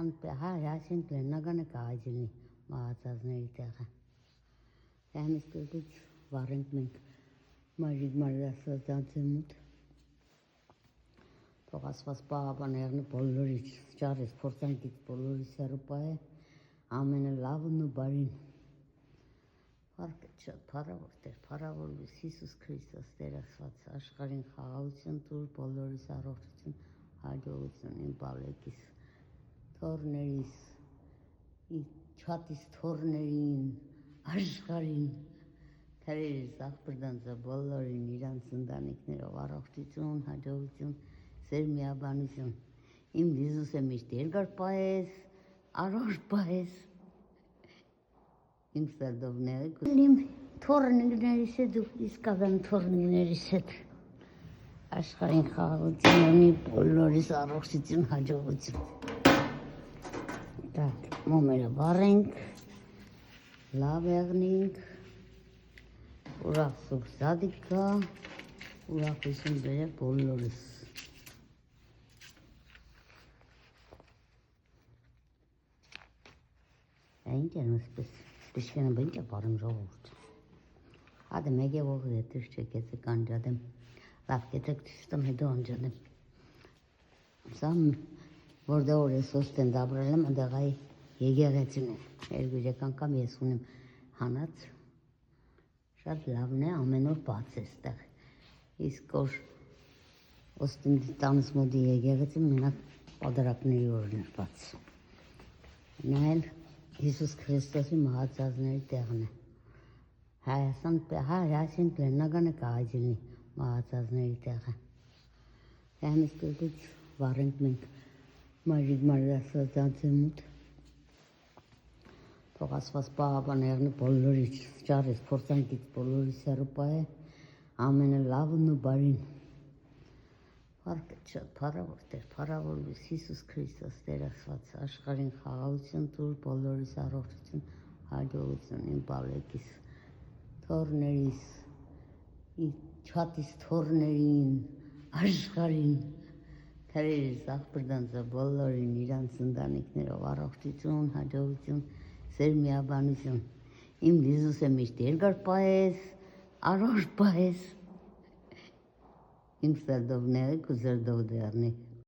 Հայաստան լեռնագանը կայացնի մահացածների տեղը։ Դրանից կողքից վառենք մենք մայրիկ մարզասրտանցի մոտ։ Թող Աստված պահապաներն բոլորից, ճարից, փորձանքից բոլորից հեռու պահե, ամենը լավն ու բարին։ Փառք շատ փառավոր Տեր, փառավոր Լույս Հիսուս Քրիստոս Տեր Աստված, աշխարհին խաղաղություն տուր, բոլորիս առողջություն, հաջողություն, իմ բալեկիս, թորներիս, չաթիս թորներին, աշխարհին, քրերիս, աղբրդանցը, բոլորին իրանց ընտանիքներով առողջություն, հաջողություն, սեր միաբանություն, իմ Հիսուսը միշտ երկար պահես, առողջ պահես, իմ սրտովները, իմ թորնիկներիս հետ ու իսկական թորնիկներիս հետ, աշխարհին խաղաղություն ունի, բոլորիս առողջություն, հաջողություն։ Так, մոմերը վառենք, լավ եղնենք, ուրախ սուրբ զադիկա, ուրախություն բերե բոլորիս։ Ինչ են ասպես, պիշկենը բինչ է պարում ժողորդ։ Հադը մեկ է ողդ է թրշ չեք եծը կանջադեմ, լավ կետեք թշտում հետո անջադեմ։ Սամ, որդե որ ես ոստեն դաբրել եմ, ընդեղայի եգեղեցին է, երկու եկան կամ ես ունեմ հանած, շատ լավն է, ամեն օր բաց է ստեղ, իսկ որ ոստեն տանս մոդի եգեղեցին, մենակ պադարակների օրն էր բաց, նայել Հիսուս Քրիստոսի մահացածների տեղն է, Հայաստան լեռնագանը կայացնի մահացածների տեղը, դրանից կողքից վառենք մենք մայրիկ մարզասրտանցի մոտ, թող Աստված պահապաներն բոլորից, ճարից, փորձանքից բոլորից հեռու պահե, ամենը լավն ու բարին։ Փառք շատ փառավոր Տեր, փառավոր Լույս Հիսուս Քրիստոս Տեր Աստված, աշխարհին խաղաղություն տուր, բոլորիս առողջություն, հաջողություն, իմ բալեկիս, թորներիս, չաթիս թորներին, աշխարհին, քրերիս, աղբրդանցը, բոլորին իրանց ընտանիքներով առողջություն, հաջողություն, սեր միաբանություն, իմ Հիսուսը միշտ երկար պահես, առողջ պահես, իմ սրտովները ու սրտով դեռնի։